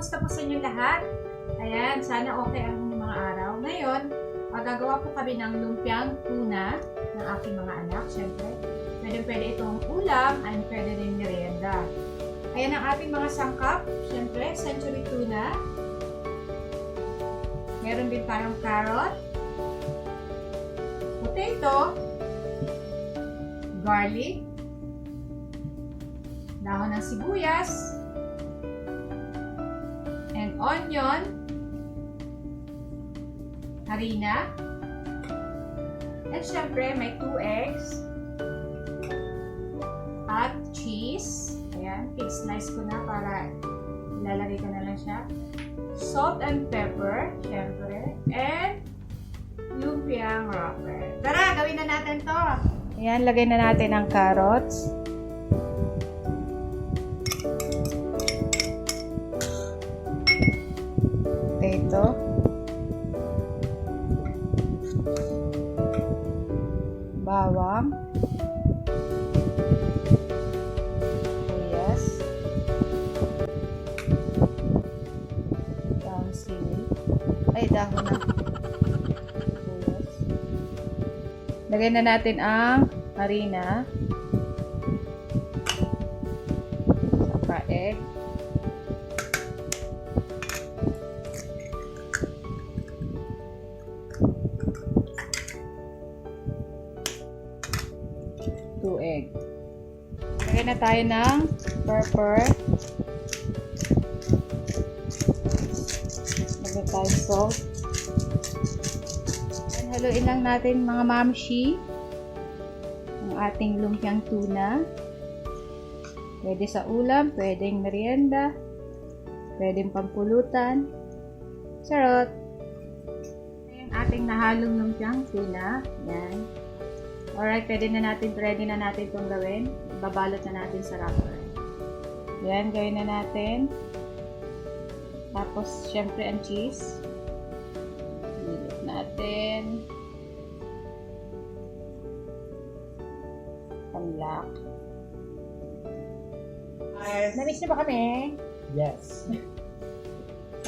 Kamusta po sa inyo lahat? Ayan, sana okay ang mga araw. Ngayon, gagawa po kami ng lumpiang tuna ng aking mga anak. Siyempre, pwede itong ulam and pwede rin merienda. Ayan ang ating mga sangkap. Siyempre, century tuna. Meron din tayong carrot, potato, garlic, dahon ng sibuyas, and onion, harina, and syempre may 2 eggs, at cheese. Ayan, slice ko na para ilalagay ko na lang siya. Salt and pepper, syempre, and lumpiang wrapper. Tara, gawin na natin to. Ayan, lagay na natin ang carrots. Potato. Bawang. Sibuyas. Dahon sili. Ay, dahon na. Sibuyas. Lagay na natin ang harina. Saka egg. Egg. Lagyan na tayo ng pepper. Lagyan tayo salt. And haluin lang natin mga momshie ang ating lumpiang tuna. Pwede sa ulam, pwedeng merienda, pwedeng pampulutan. Charot! Yung ating nahalong lumpiang tuna. Yan. Alright, ready na natin itong gawin. Babalot na natin sa wrapper. Yan, gawin na natin. Tapos, syempre, ang cheese. Bilot natin. Panlak. Namiss niyo ba kami? Yes.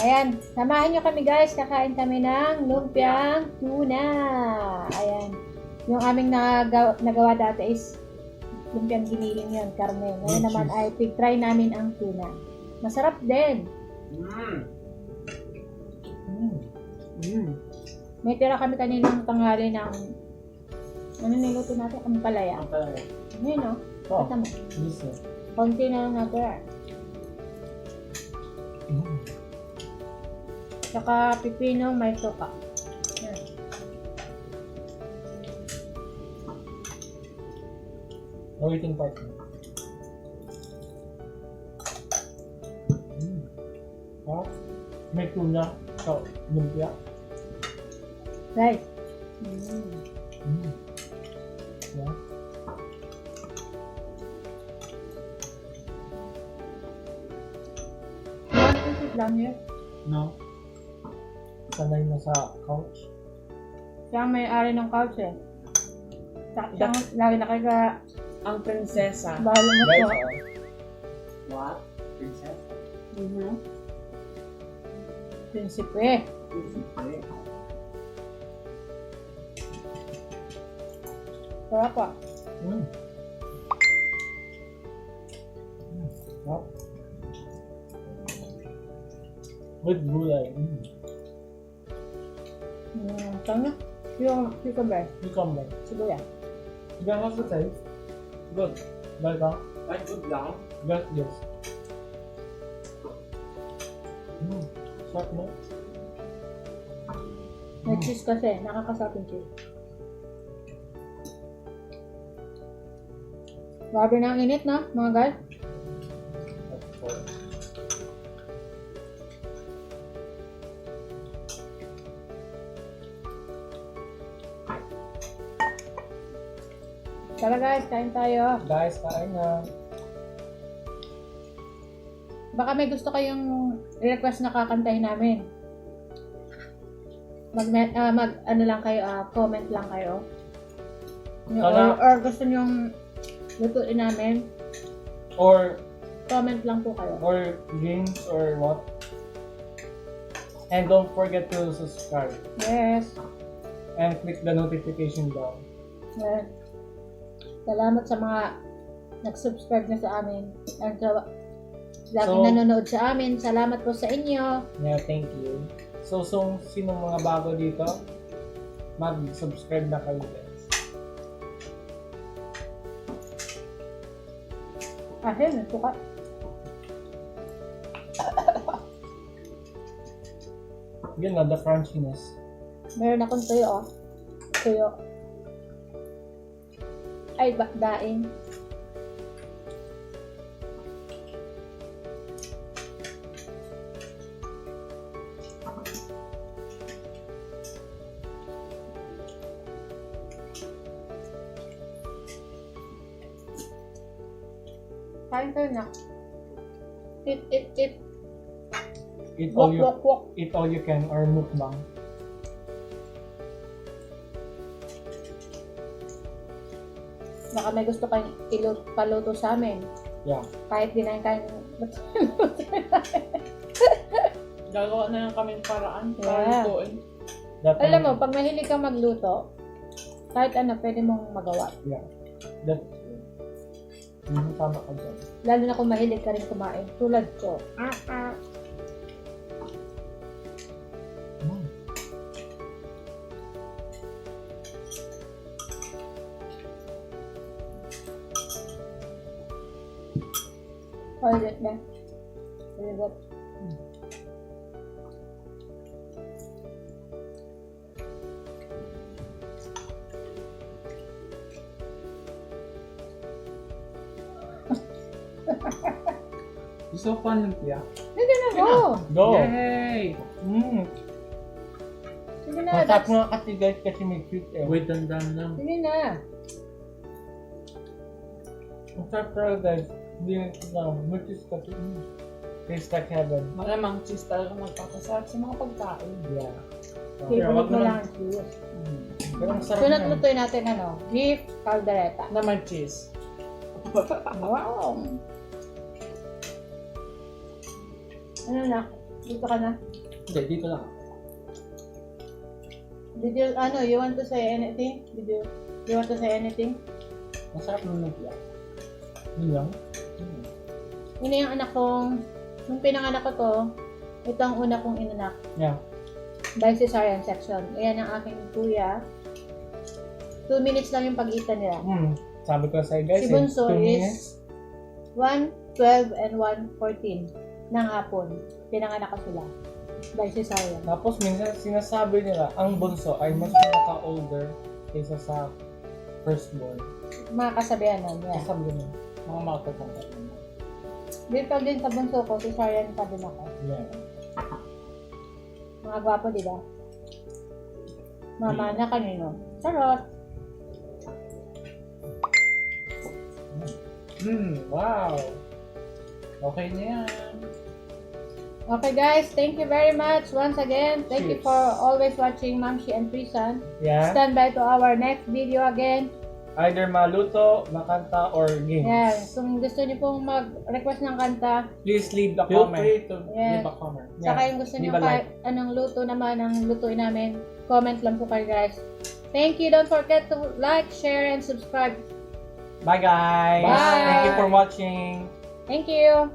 Ayan, samahan niyo kami guys. Kakain kami ng lumpiang tuna. Ayan. Yung aming nagawa dati is lumpiang giniling yun, karne. Ngayon naman ay try namin ang tuna. Masarap din. May tira kami kaninang tanghali ng ano niluto natin? Ang palaya. Ngayon no? Oh, mo. listen. Konti na lang natira. Saka pipino may suka. Yan. Waiting part. Ha? May tuna sa lumpia. Right. Yeah. Bakit lang yun? No. Sanay na sa couch. Siya ang may-ari ng couch eh. Siya ang lagi nakaga Ang prinsesa. bahalo mo Right? po. What? Prinsesa? Prinsipe. Sarap pa. Oh. With gulay. Tanga. Yung cucumber. Cucumber. Sibuyas. Gan how's the taste? Good. Like that? Ay, good lang. Yes, yes. Sarap na. May cheese kasi. Nakakasarap yung cheese. Grabe na ang init na, mga guys. Tara guys, kain tayo. Guys, kain na. Baka may gusto kayong request na kakantahin namin. Ano lang kayo, comment lang kayo. Or gusto nyong lutuin namin, Or comment lang po kayo. games or what? And don't forget to subscribe. Yes. And click the notification bell. Yes. Salamat sa mga nag-subscribe na sa amin. And sa laging nanonood sa amin. Salamat po sa inyo. Yeah, thank you. So sinong mga bago dito, mag-subscribe na kayo guys. Ahil, suka. Yun na, the crunchiness. Meron akong tuyo, oh. Tuyo. Ay, daing. Kain kayo na. Eat. Eat Walk. all you can or mukbang. Baka may gusto kayong paluto sa amin. Yeah. Kahit di na kain. Gagawa na lang kaming paraan para Yeah. lutuin. Alam mo, pag mahilig kang magluto, kahit ano, pwede mong magawa. Yeah. That's tama ka dyan. Lalo na kung mahilig ka rin kumain. Tulad ko. Mm. Toilet na. Very good. Gusto ko ng lumpia. Sige na, go! Go! Yay! Sige na, Masarap that's... nga kasi guys kasi may cute eh. Wait, dandan lang. Sige na. Masarap talaga guys. Hindi na, multis kasi. Tastes like heaven. Malamang cheese talaga magpapasarap sa mga pagkain. Yeah. Favorite wag mo naman- lang ang cheese. Pero ang sarap Sunod na. lutuin natin beef caldereta. Naman cheese. Wow! Ano na? Dito ka na. Hindi, dito lang. You want to say anything? You want to say anything? Masarap ng lumpia. Yun lang. Yun na yung anak kong, nung pinanganak ko to, ito ang una kong inanak. Yeah. By cesarean section. Ayan ang aking kuya. 2 minutes lang yung pag-itan nila. Sabi ko sa'yo guys, Si Bunso 2 is minutes. 1:12 and 1:14 ng hapon. Pinanganak ko sila. By cesarean. Tapos minsan sinasabi nila, ang bunso ay mas pinaka-older kaysa sa firstborn. Mga kasabihan nun. Yeah. Sasabi nila, mga makakatanda. Dito din sa bunso ko, cesarean pa din ako. Yeah. Mga gwapo, di ba? Mama na kanino? Charot! Wow! Okay na yan. Okay guys, thank you very much once again. Thank you Cheers. for always watching Momshie and Prisan. Yeah. Stand by to our next video again. Either maluto, makanta, or games. Yeah, kung gusto niyo pong mag-request ng kanta, Please leave the Feel comment. free to Yes. leave a comment. saka yung gusto niyo leave a kahit anong luto naman ang lutuin namin, comment lang po kayo guys. Thank you. Don't forget to like, share, and subscribe. Bye guys! Bye. Thank you for watching! Thank you.